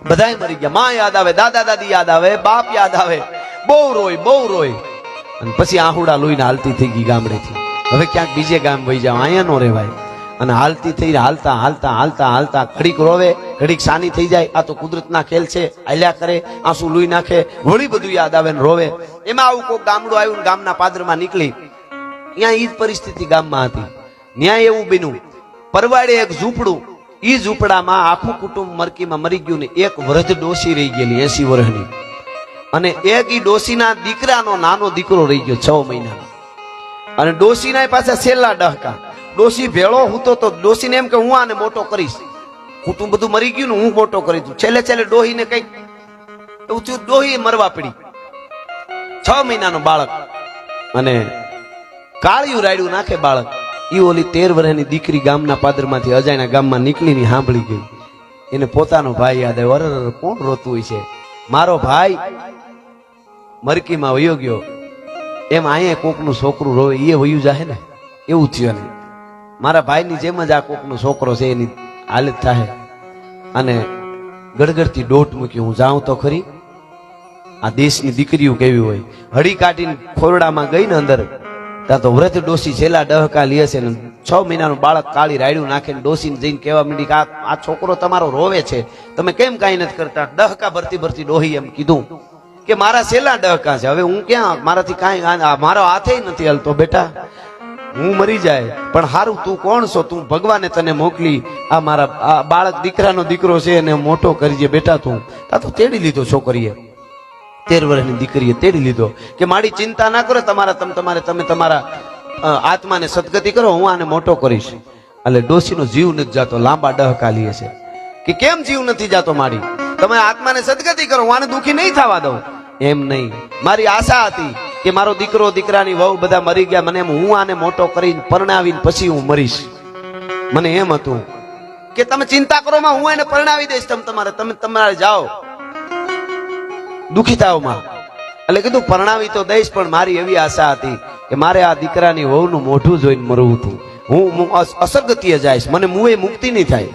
બધાય મરી ગયા. માં યાદ આવે, દાદા દાદી યાદ આવે, બાપ યાદ આવે. બહુ રોય, બહુ રોય. અને પછી આહુડા લોહીને હાલતી થઈ ગઈ ગામડેથી. હવે ક્યાંક બીજે ગામ વહી જાવ, અહીંયા નો રહેવાય. અને હાલતી થઈ હાલતા હાલતા હાલતા હાલતા ઘડીક રોવે ઘડીક સાની થઈ જાય. આ તો કુદરતના ખેલ છે. હાલ્યા કરે, આંસુ લૂઈ નાખે, વળી બધું યાદ આવે ને રોવે. એમાં આવું કોઈક ગામડું આવ્યું ને ગામના પાદરમાં નીકળી. ત્યાં ઈ જ પરિસ્થિતિ ગામમાં હતી. ન્યાય એવું બન્યું, પરવાડે એક ઝૂંપડું, ઈ ઝૂંપડામાં આખું કુટુંબ મરકીમાં મરી ગયું ને એક વૃદ્ધ ડોસી રહી ગયેલી 80 વર્ષની. અને એક ઈ ડોસીના દીકરાનો નાનો દીકરો રહી ગયો 6 મહિનાનો. અને ડોસીના પાસે છેલ્લા ડહકા. ડોસી ભેળો હૂતો તો ડોસીને એમ કે હું આને મોટો કરીશ. કુટુંબ બધું મરી ગયું ને હું મોટો કરી દઉં. છેલ્લે છેલ્લે ડોહીને કઈક એવું થયું, ડોહી મરવા પડી. 6 મહિનાનો બાળક અને કાળિયું રાયડું નાખે બાળક. ઈ ઓલી 13 વર્ષની દીકરી ગામના પાદરમાંથી અજાણ્યા ગામમાં નીકળીને સાંભળી ગઈ. એને પોતાનો ભાઈ યાદ આવ્યો. અરે કોણ રોતું હોય છે? મારો ભાઈ મરકીમાં વયો ગયો. એમ અહીંયા કોકનું છોકરું રોવે એ વયું જાય ને એવું થયું. ને મારા ભાઈની જેમ જ આ કોકનો છોકરો છે એની હાલત થાય. અને ગડગડતી દોટ મૂકી, હું જાઉં તો ખરી. આ દેશની દીકરીઓ કેવી હોય. હળી કાઢીને ખોરડામાં ગઈ ને અંદર, ત્યાં તો વ્રત ડોસી છેલ્લા ડહકા લે છે ને 6 મહિનાનું બાળક કાળી રાયડું નાખીને ડોસીને જઈને કહેવા માંડી કે આ છોકરો તમારો રોવે છે, તમે કેમ કાંઈ નથી કરતા? ડહકા ભરતી ભરતી ડોહી એમ કીધું કે મારા છેલ્લા ડહકા છે, હવે હું ક્યાં, મારાથી કાંઈ, મારો હાથે નથી હાલતો. બેટા હું મરી જાય પણ હારું, તું કોણ છો? તું ભગવાને તને મોકલી આ મારા આ બાળક દીકરાનો દીકરો છે એને મોટો કરજે. બેટા તું આ તો તેડી લીધો છોકરીએ, 13 વર્ષની દીકરીએ તેડી લીધો કે મારી ચિંતા ના કરો, તમે તમારા આત્માને સદગતિ કરો, હું આને મોટો કરીશ. એટલે ડોશીનો જીવ નથી જાતો, લાંબા ડહકા લે છે કે કેમ જીવ નથી જાતો મારી? તમે આત્માને સદગતિ કરો, હું આને દુખી નહીં થવા દઉં. એમ નહીં, મારી આશા હતી કે મારો દીકરો દીકરાની વહુ બધા મરી ગયા, મને એમ હું આને મોટો કરીને પરણાવીને પછી હું મરીશ. મને એમ હતું કે તમે ચિંતા કરો માં, હું એને પરણાવી દઈશ, તમે તમારે જાઓ દુખી થાવ માં. એટલે કીધું પરણાવી તો દઈશ, પણ મારી એવી આશા હતી કે મારે આ દીકરાની વહુનું મોઢું જોઈને મરવું હતું. હું અસરગતિએ જઈશ, મને મુએ મુક્તિ નહીં થાય,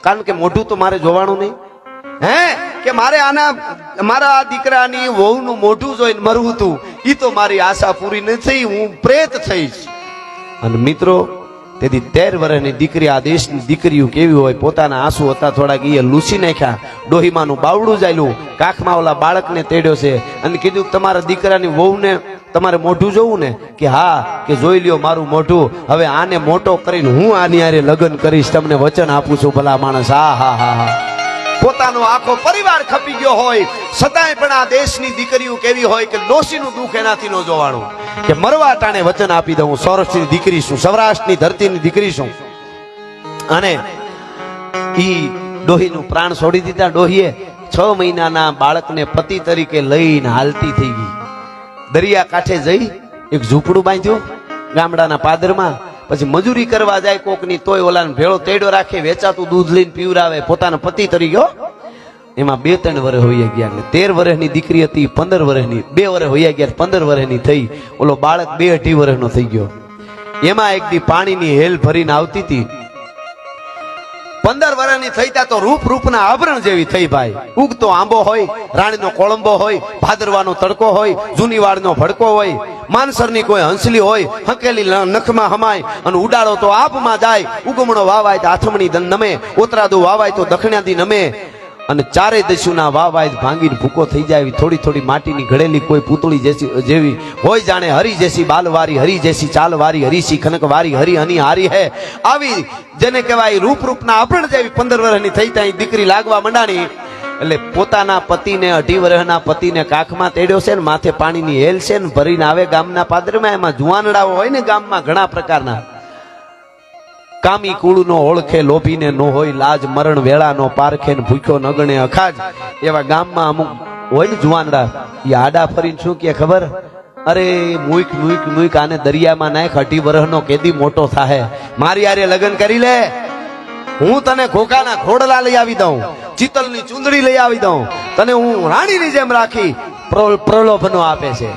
કારણ કે મોઢું તો મારે જોવાનું નહીં. હે કે મારે મારા આ દીકરાની વહુનું મોઢું જોઈને મરવું હતું. ઈ તો મારી આશા પૂરી નથી થઈ, હું પ્રેત થઈશ. અને મિત્રો, તેથી 13 વર્ષની દીકરી, આ દેશની દીકરીઓ કેવી હોય, પોતાના આંસુ હતા થોડાક એ લૂસી નાખ્યા. ડોહીમાનું બાવડું જાયલું, કાખમાં ઓલા બાળકને તેડ્યો છે અને કીધું તમારા દીકરાની વહુને તમારે મોઢું જોવું ને? કે હા, કે જોઈ લ્યો મારું મોઢું, હવે આને મોટો કરીને હું આની હારે લગ્ન કરીશ, તમને વચન આપું છું. ભલા માણસ, હા હા હા હા. પોતાનો આખો પરિવાર ખપી ગયો હોય છતાંય પણ આ દેશની દીકરીઓ કેવી હોય કે ડોશીનું દુઃખ એનાથી ન જોવાનું. કે મરવા ટાણે વચન આપી દઉં, સૌરાષ્ટ્રની દીકરી છું, સૌરાષ્ટ્રની ધરતીની દીકરી છું. અને ઈ ડોહીનું પ્રાણ છોડી દીધા. ડોહીએ 6 મહિનાના બાળકને પતિ તરીકે લઈને હાલતી થઈ ગઈ. દરિયા કાંઠે જઈ એક ઝૂંપડું બાંધ્યું ગામડાના પાદરમાં. પછી મજૂરી કરવા જાય કોકની, તોય ઓલાને ભેળો તેડો રાખે, વેચાતું દૂધ લઈને પીવરાવે, પોતાના પતિ તરીકે. એમાં 2-3 વર્ષ હોઈ ગયા. એટલે 13 વર્ષની દીકરી હતી, 15 વર્ષની, 2 વર્ષ હોઈ ગયા, 15 વર્ષની થઈ. ઓલો બાળક 2-2.5 વર્ષનો થઈ ગયો. એમાં એક દી પાણીની હેલ ભરીને આવતી હતી. 15 વર્ષની થઈ ત્યાં તો રૂપના આભરણ જેવી થઈ ભાઈ. ઉગતો આંબો હોય, રાણીનો કોળંબો હોય, ભાદરવાનો તડકો હોય, જૂની વાળનો ભડકો હોય, માનસરની કોઈ હંસલી હોય, હકેલી નખમાં હમાય અને ઉડાડો તો આબમાં જાય. ઉગમણો વાવાય તો આથમણી નમે, ઓતરાદો વાવાય તો દખણાથી નમે. અને ચારે દસ્યુના વાવાય ભાંગીને ભૂકો થઈ જાય. થોડી થોડી માટીની ઘડેલી કોઈ પૂતળી જેવી હોય, જાણે હરી જેસી બાલવારી, હરી જેસી ચાલવારી, હરીસી ખનકવારી, હરી હની હારી હે. આવી જેને કહેવાય રૂપના આભરણ જેવી 15 વર્ષની થઈ ત્યાં દીકરી લાગવા મંડાણી. એટલે પોતાના પતિને, 2.5 વર્ષના પતિને કાખમાં તેડ્યો છે ને, માથે પાણીની હેલ છે ને, ભરીને આવે ગામના પાદરમાં. એમાં જુવાનડાઓ હોય ને ગામમાં ઘણા પ્રકારના, કામી કુળનો ઓળખે લોભીને નો હોય લાજ, મરણ વેળાનો પારખે ને ભૂખ્યો નગણે અખાજ. એવા ગામમાં અમુક હોય ને જુવાનડા, એ આડા ફરીને શું કે ખબર? અરે મુઈક આને દરિયામાં નાખ, 2.5 વર્ષનો કેદી મોટો થાહે, મારી હારે લગ્ન કરી લે, હું તને ઘોઘાના ઘોડલા લઈ આવી દઉં, ચિતલની ચુંદડી લઈ આવી દઉં, તને હું રાણીની જેમ રાખી. પ્રલોભનો આપે છે.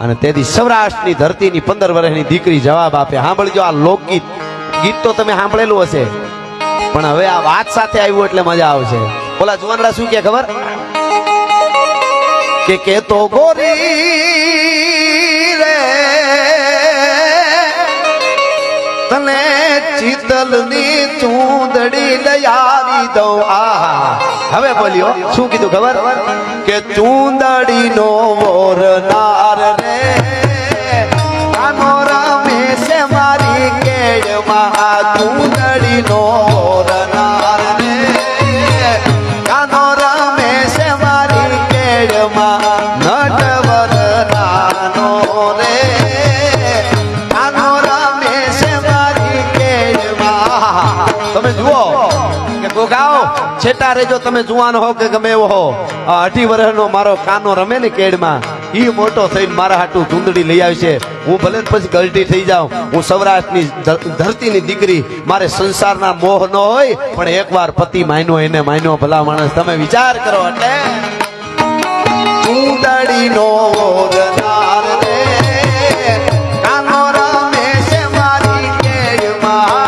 અને તેથી સૌરાષ્ટ્રની ધરતીની 15 વર્ષની દીકરી જવાબ આપે. સાંભળજો, આ લોકગીત ગીત તો તમે સાંભળેલું હશે, પણ હવે આ વાત સાથે આવ્યું એટલે મજા આવશે. ઓલા જુવાનડા શું કે ખબર? કે તો ગોરી રે તને શીતલની ચૂંદડી લઈ આવી દઉં આહા હવે બોલ્યો શું કીધું ખબર કે ચૂંદડીનો વોરનાર રે કાનો રમેશ મારી કેળમાં ચૂંદડીનો વોરનાર રે કાનો રમેશ મારી કેળમાં નટવર નાનો રે કાનો રમેશ મારી કેળમાં તમે જુઓ કે ગોગાઓ છેટા રેજો તમે જુવાન હો કે ગમે એવો હો 18 વર્ષનો મારો કાનો રમે ને કેડમાં ઈ મોટો થઈને મારા હાટું ચૂંદડી લઈ આવશે હું ભલે પછી ગલટી થઈ જાઉં હું સૌરાષ્ટ્રની ધરતીની દીકરી મારે સંસારના મોહ ન હોય પણ એકવાર પતિ માન્યો એને માન્યો ભલા માણસ તમે વિચાર કરો એટલે ચૂંદડીનો વોરનાર રે કાનો રમેશ મારી કેડમાં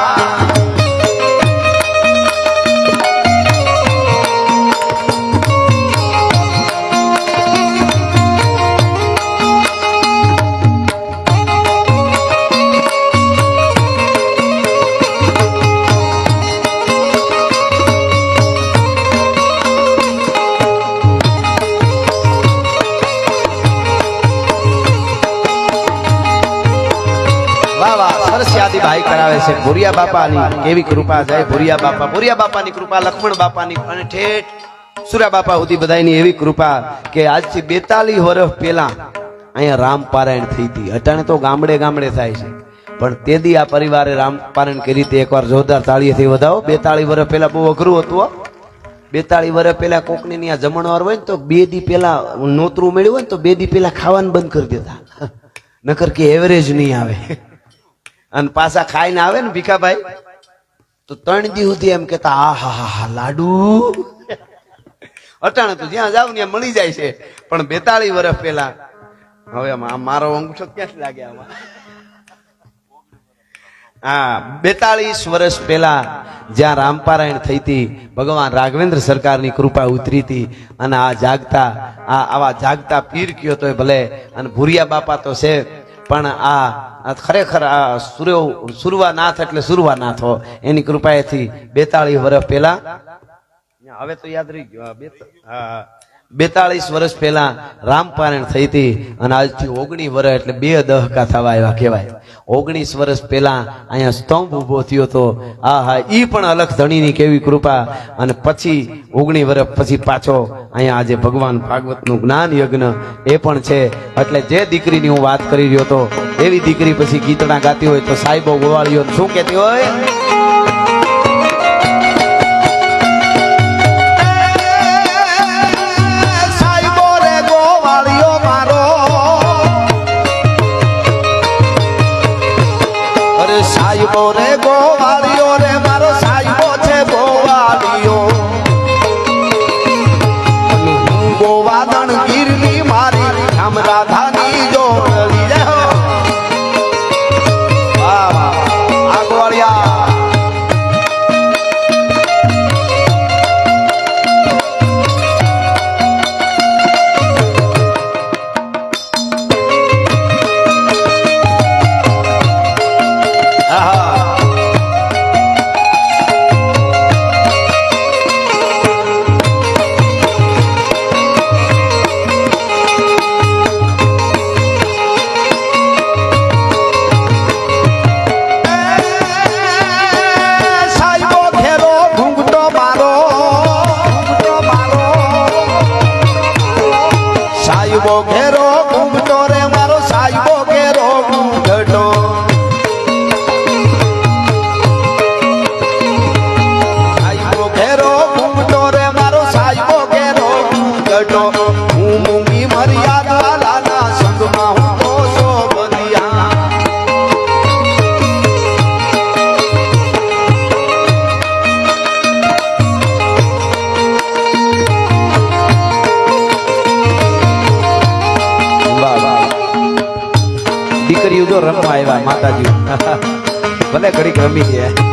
ભાઈ કરાવે છે ભુરિયા બાપાની કેવી કૃપા જાય ભુરિયા બાપાની કૃપા લક્ષ્મણ બાપાની અને ઠેઠ સુરા બાપા સુધી બધાની એવી કૃપા કે આજથી 42 વર્ષ પહેલા અહીંયા રામ પારાયણ થઈ હતી અટાણે તો ગામડે ગામડે થાય છે પણ તેદી આ પરિવારે રામ પારાયણ કરી હતી એકવાર જોરદાર તાળીથી વધાવો 42 વર્ષ પહેલા બહુ અઘરું હતું 42 વર્ષ પહેલા કોકની ત્યાં જમણવાર હોય ને તો 2 દી પહેલા નોતરું મળ્યું હોય ને તો 2 દી પહેલા ખાવાનું બંધ કરી દેતા નકર કે એવરેજ નહીં આવે અને પાછા ખાઈને આવે ને ભીખાભાઈ તો 3 દી સુધી એમ કેતા આ હા હા લાડુ અટાણે તો જ્યાં જાવ ત્યાં મળી જાય છે પણ 42 વર્ષ પહેલા હવે મારો અંગૂઠો ક્યાંથી લાગે આમાં હા 42 વર્ષ પહેલા જ્યાં રામપારાયણ થઈ હતી ભગવાન રાઘવેન્દ્ર સરકારની કૃપા ઉતરી હતી અને આ જાગતા આવા જાગતા પીર કયો તો ભલે અને ભુરિયા બાપા તો છે પણ આ ખરેખર આ સુરવાનાથ એટલે સુરવાનાથ હો એની કૃપાએથી 42 વર્ષ પહેલા હવે તો યાદ રહી ગયો 42 વર્ષ પહેલા રામપારાયણ થઈ હતી અને આજથી 19 વર્ષ એટલે 2 દહકા થવા આવ્યા કહેવાય 19 વર્ષ પહેલા અહીંયા સ્તંભ ઉભો થયો હતો આ હા ઈ પણ અલખ ધણીની કેવી કૃપા અને પછી 19 વર્ષ પછી પાછો અહીંયા આજે ભગવાન ભાગવતનું જ્ઞાન યજ્ઞ એ પણ છે એટલે જે દીકરીની હું વાત કરી રહ્યો હતો એવી દીકરી પછી ગીતડા ગાતી હોય તો સાહેબો ગોવાળીઓ શું કહેતી હોય સાહેબો રે ગોવાળીઓ રે મારો સાહેબો છે ગોવાળીઓ ગોવાદણ ગીરની મારી રામ રાધાની જોડલી જય હો વાહ વાહ આ ગોવાળિયા ઘેરો ઘૂમટો રે મારો સાહેબો ઘેરો ઘૂમટો સાહેબો ઘેરો ઘૂમટો રે મારો સાહેબો ઘેરો ઘૂમટો હું મૂંગી મર્યાદા લાલા સંગમાં હું તો શોભનિયા દીકરીઓ જો રમવા આવ્યા માતાજી ભલે ઘડીક રમી ગયા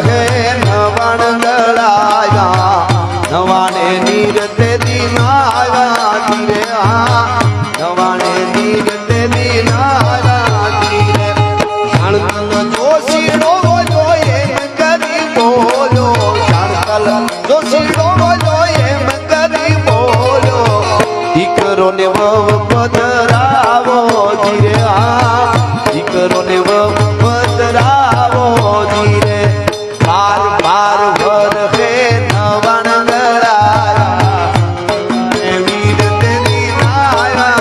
હે નવણ ગળાયા નવાણે નીર તે દીનાયા ધીરે નવાણે નીર તે દીનાયા ધીરે જાણતલ જોશીડો જોઈએ કરી બોલો જાણતલ જોશીડો જોઈએ કરી બોલો દીકરો ને વહુ પધરાવો ધીરે દીકરો ને વહુ પધરાવો ધીરે બાર બાર વર હે નવણ ગળાયા વીર તે દીનાયા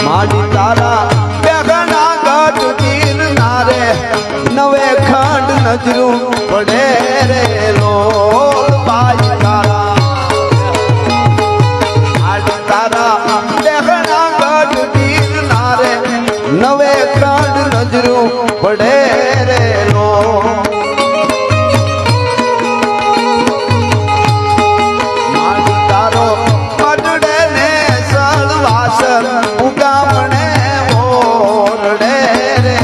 માડી તારા બેગણા ગઢ ગીરનારે નવે ખંડ નજરું પડે રે લોલ બાઈ તારા માડી તારા બેગણા ગઢ ગીરનારે નવે ખંડ નજરું પડે રે લોલ માડી તારો મડડે ને સળવાસ ઉગામણે ઓરડે રે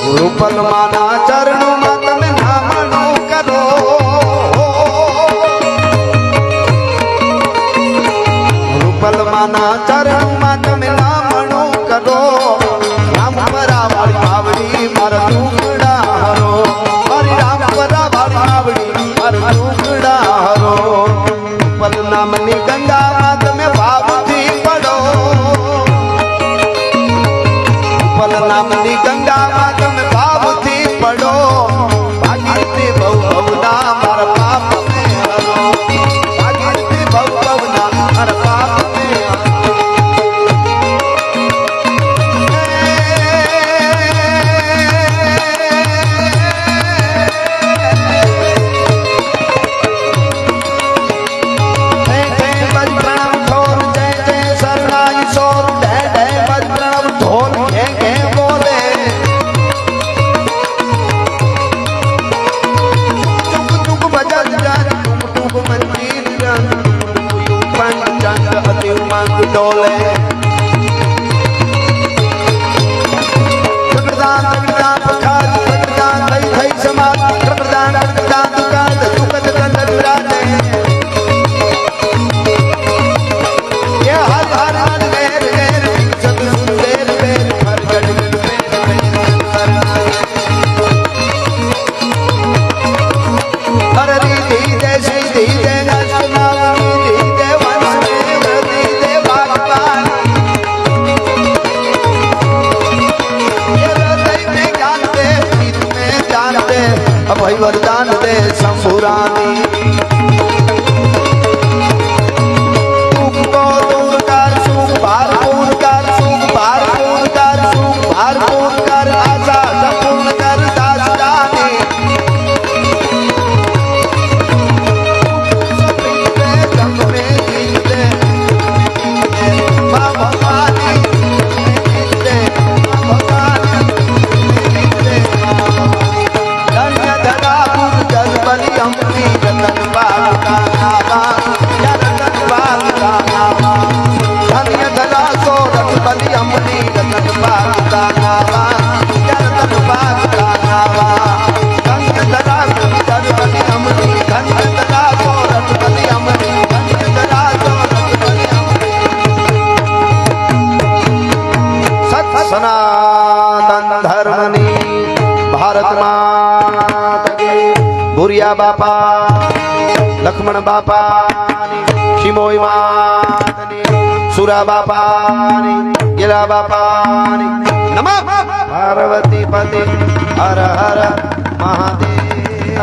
રૂપલમાના ચરણોમાં તમે નામણું કરો રૂપલમાના ચરણોમાં તમે નામણું કરો રામ પરાવાળી બાવડી મારા ટુકડા હરો મારી રામ પરાવાળી બાવડી મારા ટુકડા હરો રૂપલ નામની ગંગામાં તમે ભાવથી પડો રૂપલ નામની ગંગામાં તમે ભાવથી પડો ભાગીરથી બહુ બહુના મારા પાપ ને હરો ભાગીરથી બહુ બહુના મારા પાપ ને હરો रिद्धि दे सिद्धि दे अष्टनाम विधि दे वंश में वृद्धि दे भागवानी ये हृदय में ज्ञान दे चित्त में ज्ञान दे अभय वरदान दे शंभुरानी दुख को दूर कर सुख भरपूर कर सुख भरपूर कर सुख भरपूर कर आशा संपूर्ण कर दास जाने जग में जीते माँ भवानी जीते माँ भवानी जीते धन्य धरा गुरु जल बलि अम्बी रतन बाग का नामा या रतन बाग का नामा धन्य धरा सो रत बलि अम्बी रतन बाग का नामा या रतन बाग का नामा धन्य धरा गुरु जल बलि अम्बी धन्य धरा सो रत बलि अम्बी धन्य धरा सो रत बलि अम्बी सत सनातन धर्मनी भारत माता की बुरिया बापा लक्ष्मण बापा शिमोई मातनी सुरा बापा गिरा बापा नमः पार्वती पति हर हर महादेव